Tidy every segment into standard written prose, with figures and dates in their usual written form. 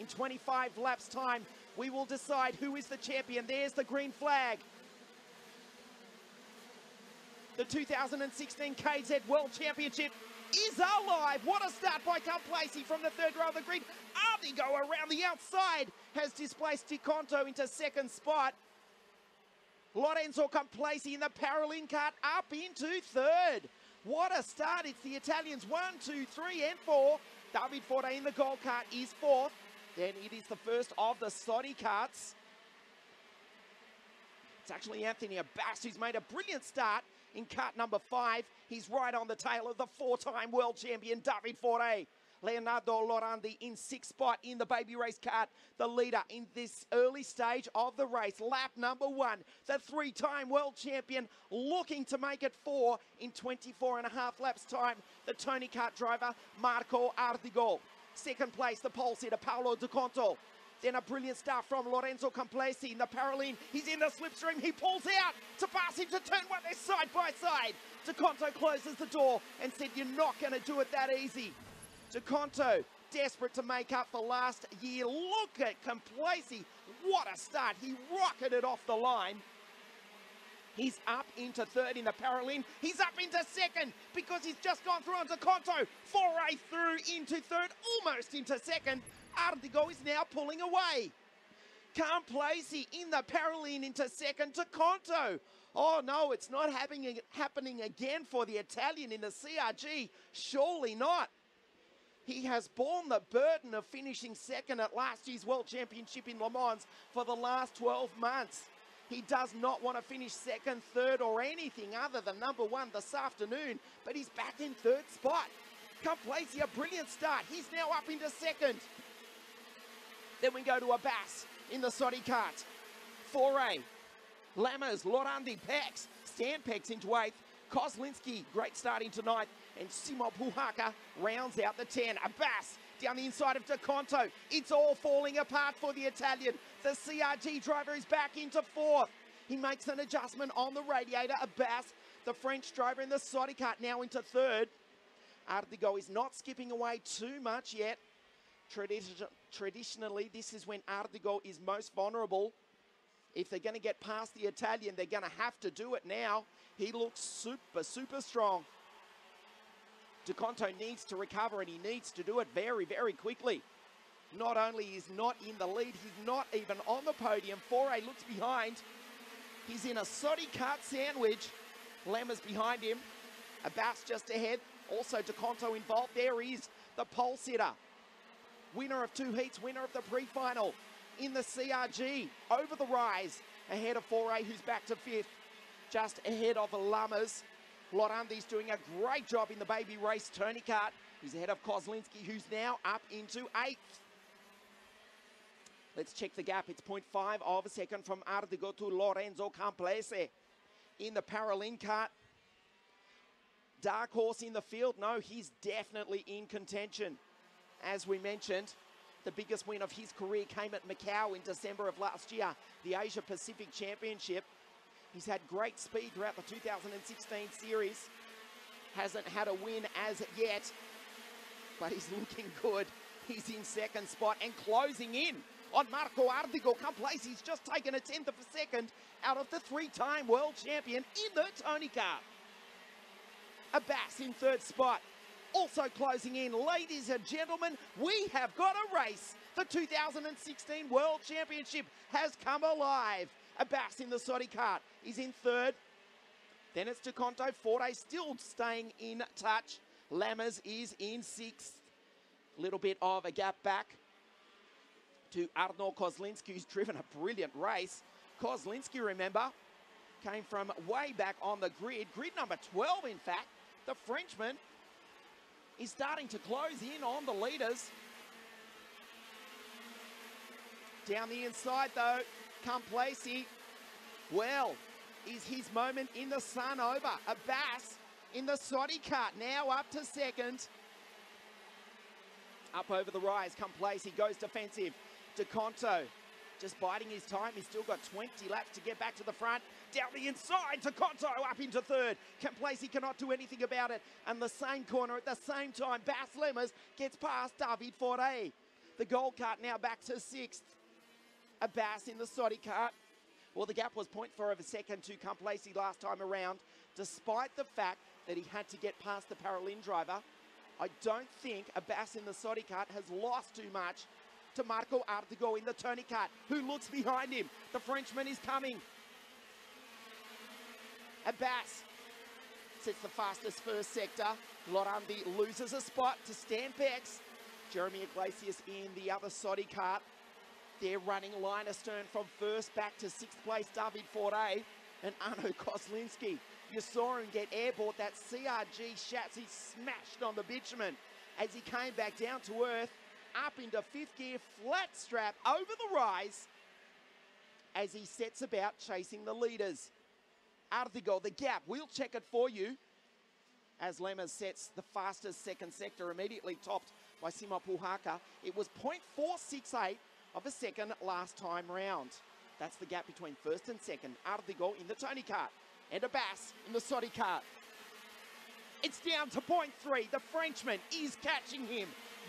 in 25 laps time, we will decide who is the champion. There's the green flag. The 2016 KZ World Championship is alive. What a start by Complacey from the third row of the grid. Ardigo around the outside has displaced TKART into second spot. Lorenzo Complacey in the Paralin kart up into third. What a start. It's the Italians 1, 2, 3 and 4. David Forte in the gold kart is fourth. Then it is the first of the Saudi karts. It's actually Anthony Abbas who's made a brilliant start in kart number 5. He's right on the tail of the four-time world champion David Forte. Leonardo Lorandi in sixth spot in the baby race kart, the leader in this early stage of the race. Lap number 1, the three-time world champion looking to make it 4 in 24 and a half laps time. The Tony Kart driver, Marco Ardigo. Second place, the pole sitter, Paolo Di Conto. Then a brilliant start from Lorenzo Complacey in the Paralin. He's in the slipstream. He pulls out to pass him to turn 1. They're side by side. Di Conto closes the door and said, "You're not going to do it that easy." Di Conto desperate to make up for last year. Look at Complacey. What a start. He rocketed off the line. He's up into third in the Paralin. He's up into second because he's just gone through on Di Conto. Foray through into third, almost into second. Ardigo is now pulling away. Complacey in the Paralin into second. Di Conto. Oh no, it's not happening again for the Italian in the CRG. Surely not. He has borne the burden of finishing second at last year's World Championship in Le Mans for the last 12 months. He does not want to finish second, third, or anything other than number 1 this afternoon, but he's back in third spot. Complacey, a brilliant start. He's now up into second. Then we go to Abbas in the Saudi kart. Foray, Lammers, Lorandi, Pex, Stanpex into 8th. Kozlinski, great start into 9th. And Simo Puhaka rounds out the 10. Abbas down the inside of Di Conto. It's all falling apart for the Italian. The CRG driver is back into 4th. He makes an adjustment on the radiator. Abbas, the French driver in the Saudi kart, now into 3rd. Ardigo is not skipping away too much yet. Traditionally, this is when Ardigo is most vulnerable. If they're going to get past the Italian, they're going to have to do it now. He looks super, super strong. Di Conto needs to recover, and he needs to do it very, very quickly. Not only is not in the lead, he's not even on the podium. Foray looks behind. He's in a Saudi kart sandwich. Lammers behind him. Abbas just ahead. Also Di Conto involved. There is the pole sitter. Winner of 2 heats, winner of the pre-final in the CRG. Over the rise, ahead of Foray, who's back to 5th. Just ahead of Lammers. Lorandi's doing a great job in the baby race Tony Kart. He's ahead of Kozlinski, who's now up into 8th. Let's check the gap. It's 0.5 of a second from Ardigo to Lorenzo Complacey. In the Paralin kart. Dark horse in the field? No, he's definitely in contention. As we mentioned, the biggest win of his career came at Macau in December of last year, the Asia Pacific Championship. He's had great speed throughout the 2016 series. Hasn't had a win as yet, but he's looking good. He's in second spot and closing in on Marco Ardigo. Complacey's just taken a 1/10 of a second out of the 3-time world champion in the Tony Kart. Abbas in third spot. Also closing in, ladies and gentlemen, we have got a race. The 2016 World Championship has come alive. Abbas in the Saudi kart is in third. Then it's Di Conto. Forte still staying in touch. Lammers is in 6th. Little bit of a gap back to Arnaud Kozlinski, who's driven a brilliant race. Kozlinski, remember, came from way back on the grid. Grid number 12, in fact. The Frenchman is starting to close in on the leaders. Down the inside, though, Complacey. Well, is his moment in the sun over? Abbas in the Saudi kart, now up to second. Up over the rise, Complacey goes defensive. Di Conto just biding his time. He's still got 20 laps to get back to the front. Down the inside, Di Conto up into third. Complacey cannot do anything about it. And the same corner at the same time, Bas Lammers gets past David Forte. The gold cart now back to 6th. Abbas in the Soddy cart. Well, the gap was 0.4 of a second to Complacey last time around, despite the fact that he had to get past the Paralin driver. I don't think Abbas in the Soddy cart has lost too much to Marco Artigo in the Tony cart, who looks behind him. The Frenchman is coming. Abbas sets the fastest first sector. Lorandi loses a spot to Stampex. Jeremy Iglesias in the other Soddy cart. They're running line astern from first back to 6th place, David Forte and Arno Koslinski. You saw him get airborne. That CRG chassis smashed on the bitumen as he came back down to earth, up into 5th gear, flat strap over the rise as he sets about chasing the leaders. Artigo, the gap, we'll check it for you as Lemmers sets the fastest second sector, immediately topped by Simo Puhaka. It was 0.468 of a second last time round. That's the gap between first and second. Artigo in the Tony cart and Abbas in the Soddy cart. It's down to 0.3. The Frenchman is catching him.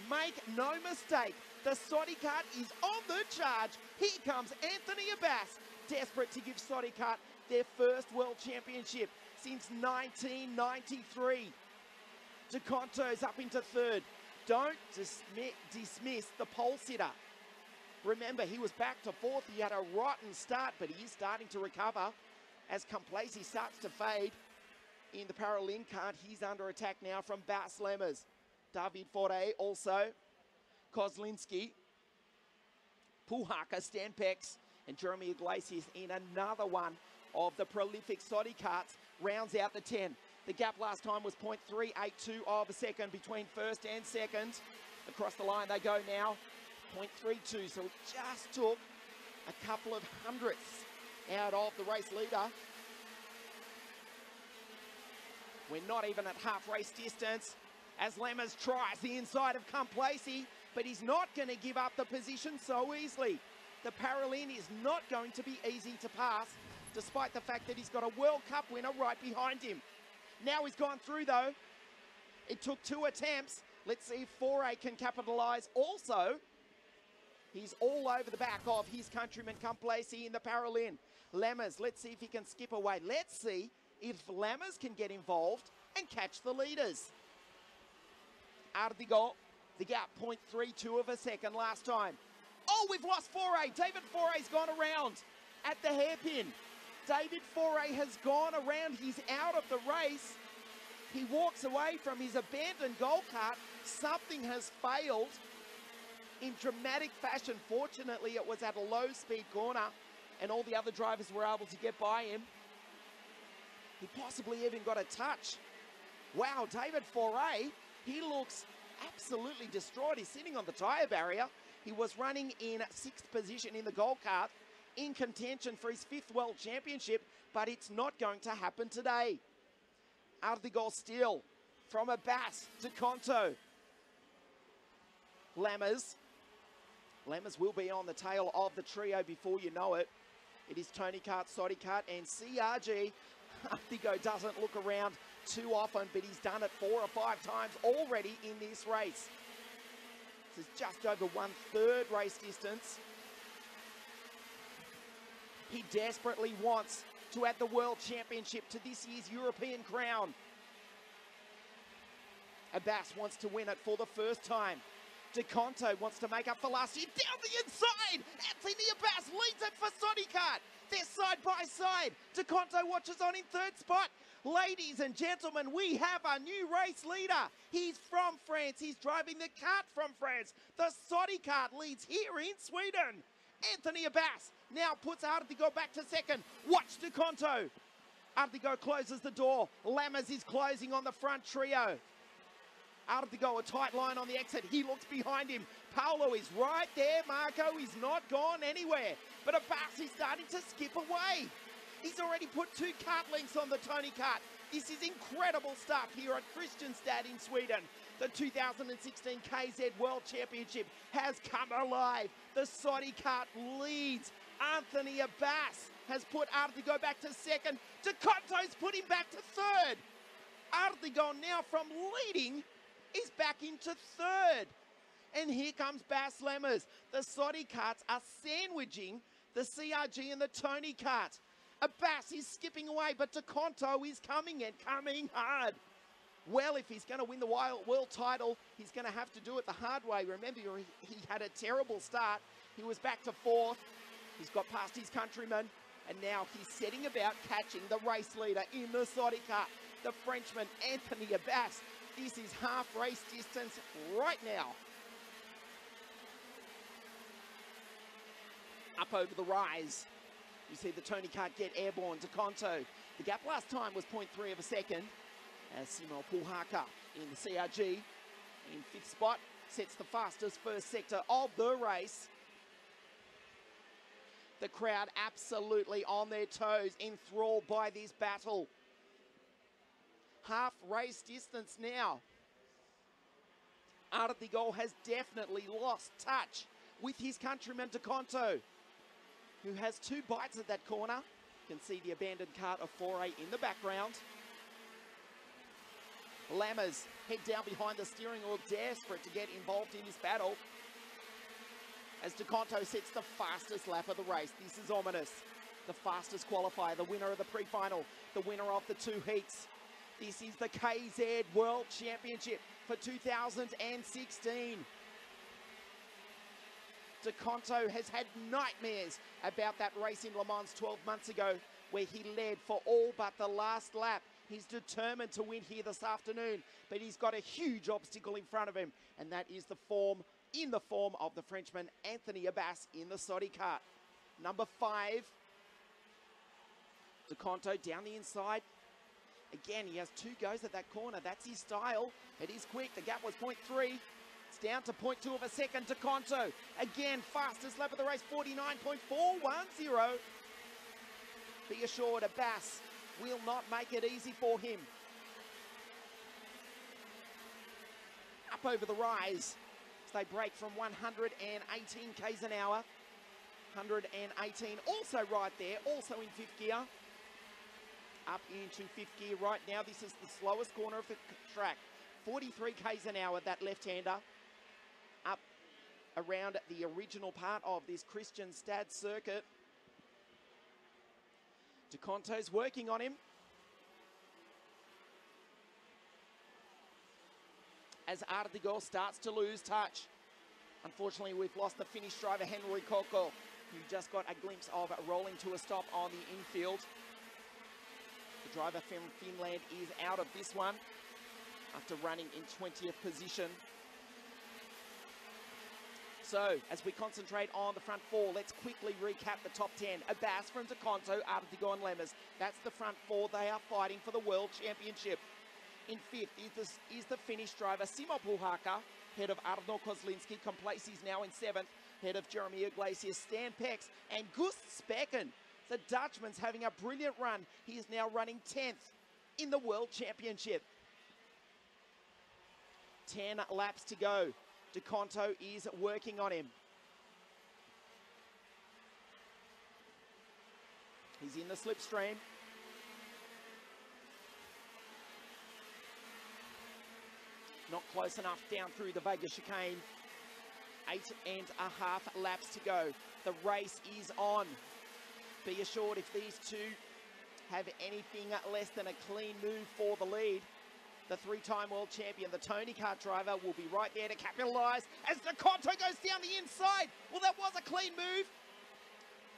Make no mistake, the Soddy cart is on the charge. Here comes Anthony Abbas, desperate to give Soddy cart their first World Championship since 1993. DeConto's up into 3rd. Don't dismiss the pole sitter. Remember, he was back to 4th. He had a rotten start, but he is starting to recover as Complacey starts to fade. In the Paralin cart, he's under attack now from Bas Lemmers. David Forte also. Kozlinski. Puhaka, Stampex, and Jeremy Iglesias in another one of the prolific Soddy carts rounds out the 10. The gap last time was 0.382 of a second between first and second. Across the line they go now. 0.32, so it just took a couple of hundredths out of the race leader. We're not even at half race distance as Lemmers tries the inside of Complacey, but he's not going to give up the position so easily. The Paralin is not going to be easy to pass, despite the fact that he's got a World Cup winner right behind him. Now he's gone through though. It took 2 attempts. Let's see if Foray can capitalise. Also, he's all over the back of his countryman Complacey in the Paralin. Lemmers, let's see if he can skip away. Let's see if Lemmers can get involved and catch the leaders. Artigo, the gap, 0.32 of a second last time. Oh, we've lost Foray. David Foray's gone around at the hairpin. David Foray has gone around. He's out of the race. He walks away from his abandoned goal cart. Something has failed in dramatic fashion. Fortunately, it was at a low-speed corner, and all the other drivers were able to get by him. He possibly even got a touch. Wow, David Foray, he looks absolutely destroyed. He's sitting on the tyre barrier. He was running in 6th position in the goal cart, in contention for his 5th World Championship, but it's not going to happen today. Artigo still from Abbas to Conto. Lemmers will be on the tail of the trio before you know it. It is Tony Kart, Soddy Kart, and CRG. Artigo doesn't look around too often, but he's done it 4 or 5 times already in this race. This is just over 1/3 race distance. He desperately wants to add the World Championship to this year's European crown. Abbas wants to win it for the first time. DeConto wants to make up for last year. Down the inside! Anthony Abbas leads it for Soddy Kart. They're side by side. DeConto watches on in 3rd spot. Ladies and gentlemen, we have a new race leader. He's from France. He's driving the kart from France. The Soddy Kart leads here in Sweden. Anthony Abbas now puts Artigo back to 2nd. Watch DeConto. Artigo closes the door. Lammers is closing on the front trio. Artigo, a tight line on the exit. He looks behind him. Paolo is right there. Marco is not gone anywhere. But Abbas is starting to skip away. He's already put 2 kart lengths on the Tony Kart. This is incredible stuff here at Kristianstad in Sweden. The 2016 KZ World Championship has come alive. The Soddy Kart leads. Anthony Abbas has put Artigo back to 2nd. DeConto's put him back to 3rd. Artigo now from leading is back into 3rd. And here comes Bass Lemmers. The TKARTs are sandwiching the CRG and the TKART. Abbas is skipping away, but DeConto is coming and coming hard. Well, if he's going to win the world title, he's going to have to do it the hard way. Remember, he had a terrible start. He was back to fourth. He's got past his countryman, and now he's setting about catching the race leader in the TKART, the Frenchman, Anthony Abbas. This is half race distance right now. Up over the rise. You see the TKART get airborne. DeConto. The gap last time was 0.3 of a second. As Simo Puhaka in the CRG in fifth spot sets the fastest first sector of the race. The crowd absolutely on their toes, enthralled by this battle. Half race distance now. Artigol has definitely lost touch with his countryman DeConto, who has two bites at that corner. You can see the abandoned cart of 4A in the background. Lammers head down behind the steering wheel, desperate to get involved in this battle. As DeConto sets the fastest lap of the race. This is ominous. The fastest qualifier, the winner of the pre-final, the winner of the two heats. This is the KZ World Championship for 2016. DeConto has had nightmares about that race in Le Mans 12 months ago, where he led for all but the last lap. He's determined to win here this afternoon, but he's got a huge obstacle in front of him, and that is the form of the Frenchman Anthony Abbas in the TKART. Number 5, DeConto down the inside. Again, he has two goes at that corner. That's his style. It is quick. The gap was 0.3. It's down to 0.2 of a second. DeConto, again, fastest lap of the race, 49.410. Be assured, Abbas will not make it easy for him. Up over the rise as they break from 118 k's an hour. 118 also right there, also in fifth gear. Up into fifth gear right now. This is the slowest corner of the track. 43 k's an hour, that left-hander. Up around the original part of this Christian Stad circuit. DeConto's working on him. As Artigol starts to lose touch. Unfortunately, we've lost the Finnish driver, Henry Kokko, who just got a glimpse of rolling to a stop on the infield. The driver from Finland is out of this one after running in 20th position. So, as we concentrate on the front four, let's quickly recap the top 10. Abbas from DeConto, Artigol and Lemmers. That's the front four. They are fighting for the World Championship. In fifth is the Finnish driver, Simo Puhaka, head of Arno Kozlinski. Complacy's now in seventh, head of Jeremy Iglesias, Stan Pex, and Gust Specken. The Dutchman's having a brilliant run. He is now running 10th in the World Championship. 10 laps to go. DeConto is working on him. He's in the slipstream. Not close enough down through the Vega chicane. 8.5 laps to go. The race is on. Be assured, if these two have anything less than a clean move for the lead, the three-time world champion, the TKART driver, will be right there to capitalise as DeConto goes down the inside. Well, that was a clean move.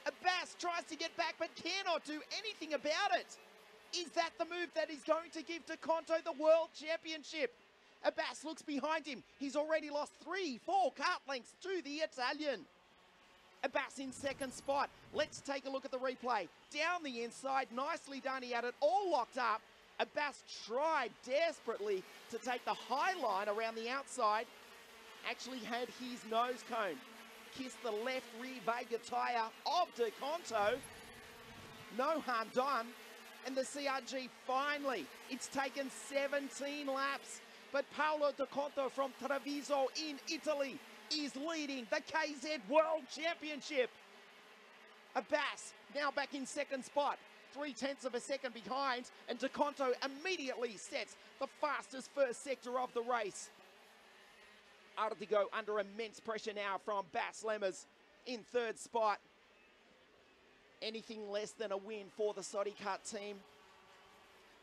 Abbas tries to get back but cannot do anything about it. Is that the move that is going to give DeConto the world championship? Abbas looks behind him. He's already lost 3-4 kart lengths to the Italian. Abbas in second spot. Let's take a look at the replay. Down the inside, nicely done. He had it all locked up. Abbas tried desperately to take the high line around the outside. Actually had his nose cone kiss the left rear Vega tyre of DeConto. No harm done. And the CRG finally, it's taken 17 laps. But Paolo DeConto from Treviso in Italy is leading the KZ World Championship. Abbas now back in second spot, 0.3 of a second behind, and DeConto immediately sets the fastest first sector of the race. Artigo under immense pressure now from Bas Lemmers in third spot. Anything less than a win for the TKART team,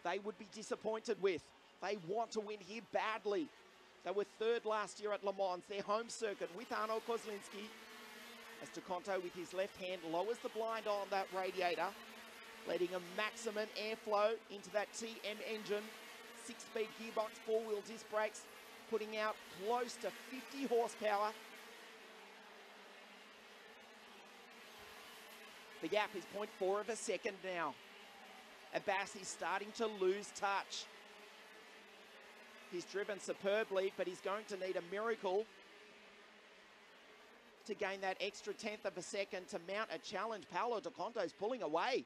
they would be disappointed with. They want to win here badly. They were third last year at Le Mans, their home circuit, with Arno Kozlinski. As TKART with his left hand lowers the blind on that radiator, letting a maximum airflow into that TM engine. 6-speed gearbox, 4-wheel disc brakes, putting out close to 50 horsepower. The gap is 0.4 of a second now. Abbas is starting to lose touch. He's driven superbly, but he's going to need a miracle to gain that extra 10th of a second to mount a challenge. Paolo Di Conto's pulling away.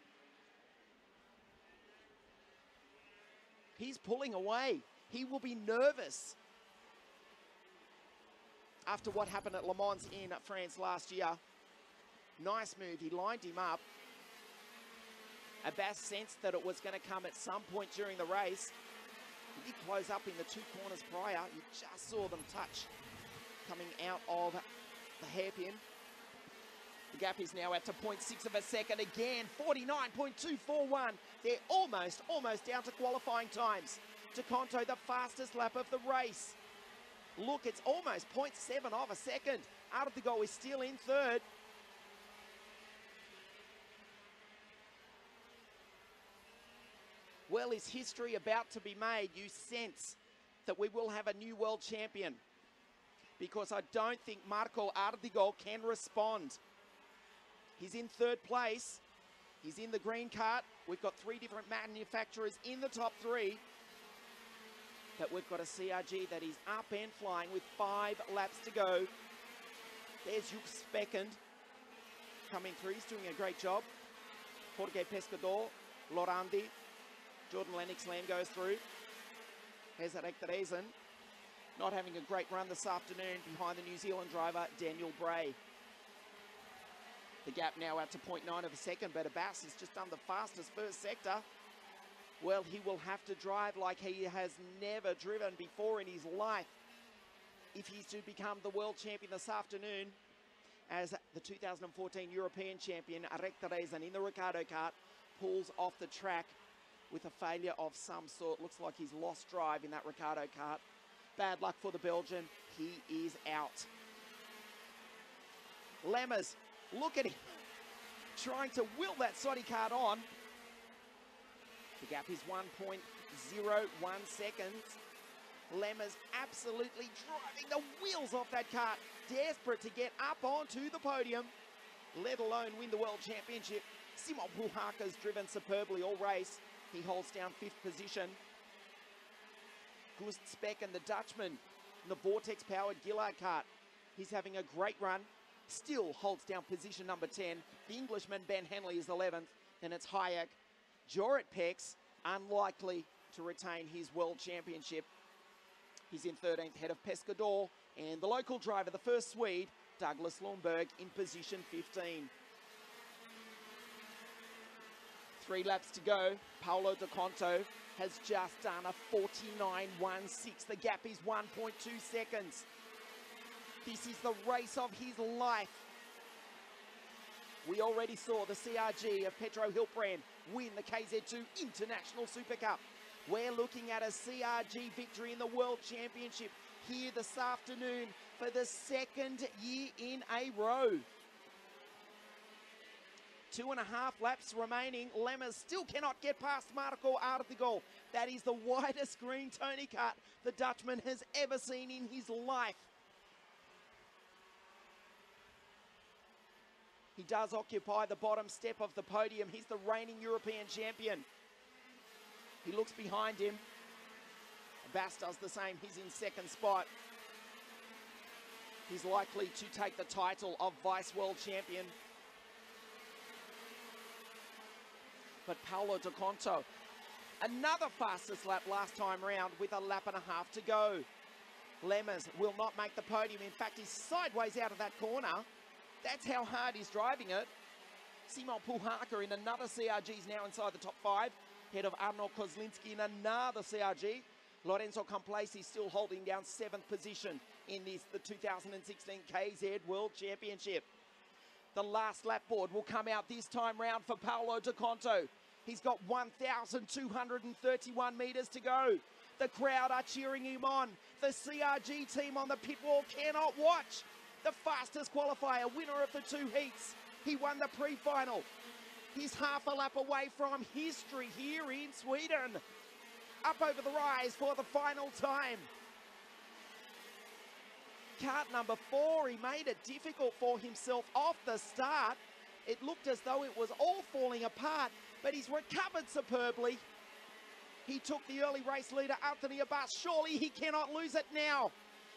He's pulling away. He will be nervous after what happened at Le Mans in France last year. Nice move. He lined him up. Abbas sensed that it was going to come at some point during the race. He did close up in the 2 corners prior. You just saw them touch coming out of the hairpin. The gap is now at to 0.6 of a second again. 49.241. They're almost down to qualifying times. TKART, the fastest lap of the race. Look, it's almost 0.7 of a second. Artigo is still in third. Well, is history about to be made? You sense that we will have a new world champion, because I don't think Marco Artigo can respond. He's in third place. He's in the green cart. We've got 3 different manufacturers in the top 3. But we've got a CRG that is up and flying with 5 laps to go. There's Yuk Speckend coming through. He's doing a great job. Jorge Pescador, Lorandi. Jordan Lennox Lamb goes through. Here's Rectoresen. Not having a great run this afternoon behind the New Zealand driver, Daniel Bray. The gap now out to 0.9 of a second, but Abbas has just done the fastest first sector. Well, he will have to drive like he has never driven before in his life if he's to become the world champion this afternoon, as the 2014 European champion, Rectoresen, in the Ricardo kart, pulls off the track with a failure of some sort. Looks like he's lost drive in that Ricardo kart. Bad luck for the Belgian. He is out. Lemmers, look at him, trying to will that TKART on. The gap is 1.01 seconds. Lemmers absolutely driving the wheels off that kart, desperate to get up onto the podium, let alone win the World Championship. Simon Puhaker's driven superbly all race. He holds down 5th position. Gust Speckend, the Dutchman, in the Vortex-powered Gillard kart. He's having a great run. Still holds down position number 10. The Englishman, Ben Henley, is 11th. Then it's Hayek. Jorrit Pex, unlikely to retain his World Championship. He's in 13th, head of Pescador. And the local driver, the first Swede, Douglas Lundberg, in position 15. 3 laps to go. Paolo Di Conto has just done a 49.16. The gap is 1.2 seconds. This is the race of his life. We already saw the CRG of Pedro Hilprand win the KZ2 International Super Cup. We're looking at a CRG victory in the World Championship here this afternoon for the 2nd year in a row. 2.5 laps remaining. Lemmers still cannot get past Marco Artigo. That is the widest green Tony kart the Dutchman has ever seen in his life. He does occupy the bottom step of the podium. He's the reigning European champion. He looks behind him. Abbas does the same. He's in 2nd spot. He's likely to take the title of Vice World Champion. But Paolo Di Conto, another fastest lap last time round with a lap and a half to go. Lemmers will not make the podium. In fact, he's sideways out of that corner. That's how hard he's driving it. Simon Puhaker in another CRG is now inside the top 5. Head of Arno Kozlinski in another CRG. Lorenzo Complacey still holding down 7th position in the 2016 KZ World Championship. The last lap board will come out this time round for Paolo De Conto. He's got 1,231 metres to go. The crowd are cheering him on. The CRG team on the pit wall cannot watch. The fastest qualifier, winner of the 2 heats. He won the pre-final. He's half a lap away from history here in Sweden. Up over the rise for the final time. Kart number 4, he made it difficult for himself off the start. It looked as though it was all falling apart, but he's recovered superbly. He took the early race leader, Anthony Abbas. Surely he cannot lose it now.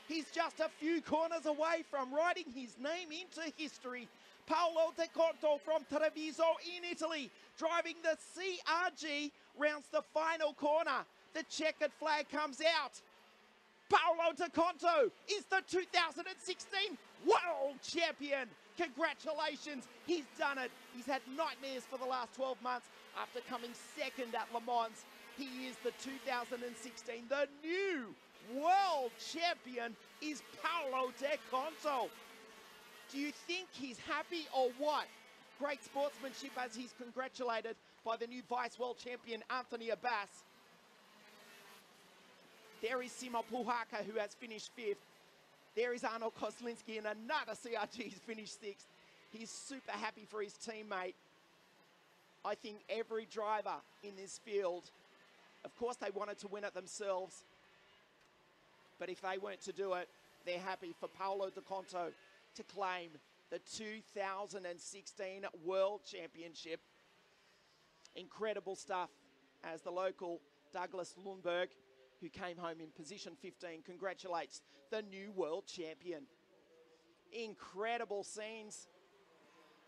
He's just a few corners away from writing his name into history. Paolo De Conto from Treviso in Italy, driving the CRG, rounds the final corner. The checkered flag comes out. Paolo De Conto is the 2016 World Champion. Congratulations, he's done it. He's had nightmares for the last 12 months after coming second at Le Mans. He is the 2016, the new World Champion is Paolo De Conto. Do you think he's happy or what? Great sportsmanship as he's congratulated by the new Vice World Champion, Anthony Abbas. There is Simo Puhaka, who has finished 5th. There is Arno Koslinski, and another CRG who's finished 6th. He's super happy for his teammate. I think every driver in this field, of course they wanted to win it themselves, but if they weren't to do it, they're happy for Paolo De Conto to claim the 2016 World Championship. Incredible stuff as the local Douglas Lundberg, who came home in position 15, congratulates the new world champion. Incredible scenes,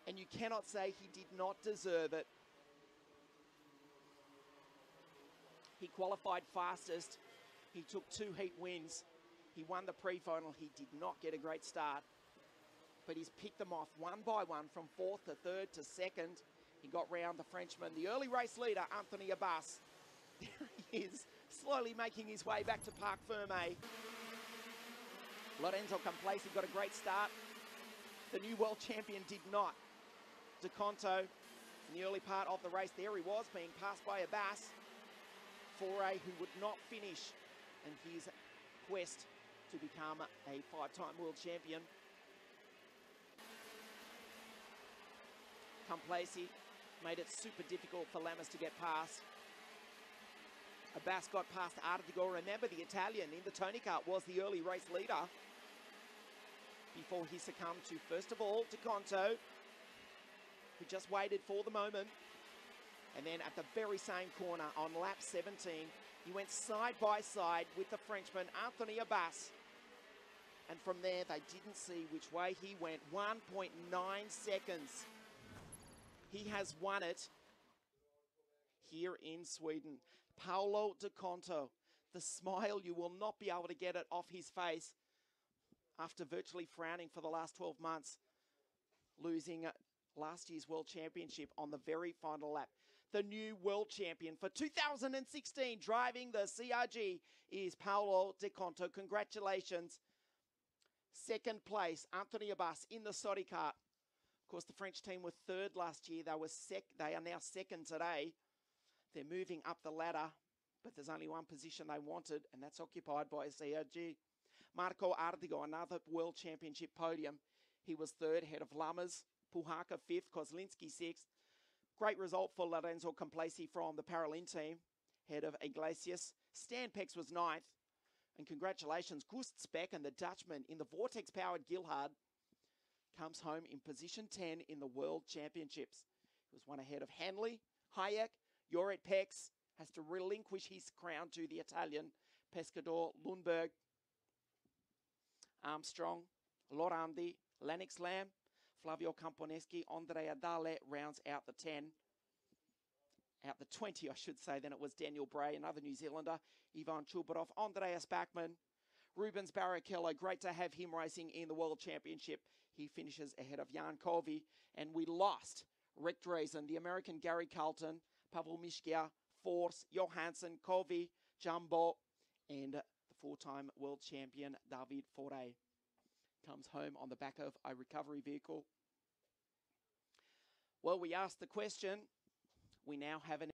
and you cannot say he did not deserve it. He qualified fastest. He took 2 heat wins. He won the pre-final. He did not get a great start, but he's picked them off one by one from 4th to 3rd to 2nd. He got round the Frenchman, the early race leader, Anthony Abbas. There he is, slowly making his way back to Parc Fermé. Lorenzo Complacey got a great start. The new world champion did not. De Conto, in the early part of the race, there he was, being passed by Abbas. Foray, who would not finish in his quest to become a 5-time world champion. Complacey made it super difficult for Lammers to get past. Abbas got past Ardigo. Remember, the Italian in the Tony Kart was the early race leader before he succumbed to, first of all, De Conto, who just waited for the moment. And then at the very same corner on lap 17, he went side by side with the Frenchman, Anthony Abbas. And from there, they didn't see which way he went. 1.9 seconds. He has won it here in Sweden. Paolo De Conto, the smile, you will not be able to get it off his face after virtually frowning for the last 12 months, losing last year's World Championship on the very final lap. The new world champion for 2016, driving the CRG, is Paolo De Conto. Congratulations. 2nd place, Anthony Abbas in the Sodi Kart. Of course, the French team were 3rd last year. They are now 2nd today. They're moving up the ladder, but there's only one position they wanted, and that's occupied by a CRG. Marco Ardigo, another World Championship podium. He was 3rd, ahead of Lammers. Puhaka 5th, Kozlinski 6th. Great result for Lorenzo Complacey from the Paralin team, ahead of Iglesias. Stan Pex was 9th. And congratulations, Gust Speck and the Dutchman in the Vortex-powered Gilhard comes home in position 10 in the World Championships. He was one ahead of Hanley, Hayek. Joret Pex has to relinquish his crown to the Italian Pescador, Lundberg, Armstrong, Lorandi, Lennox Lamb, Flavio Camponeschi, Andrea Dale rounds out the 10. Out the 20, I should say. Then it was Daniel Bray, another New Zealander, Ivan Chubarov, Andreas Bachmann, Rubens Barrichello. Great to have him racing in the World Championship. He finishes ahead of Jan Kovi. And we lost Rick Drazen, the American Gary Carlton, Pavel Mishkia, Force, Johansson, Kovi, Jumbo, And the four-time world champion, David Foré, comes home on the back of a recovery vehicle. Well, we asked the question. We now have an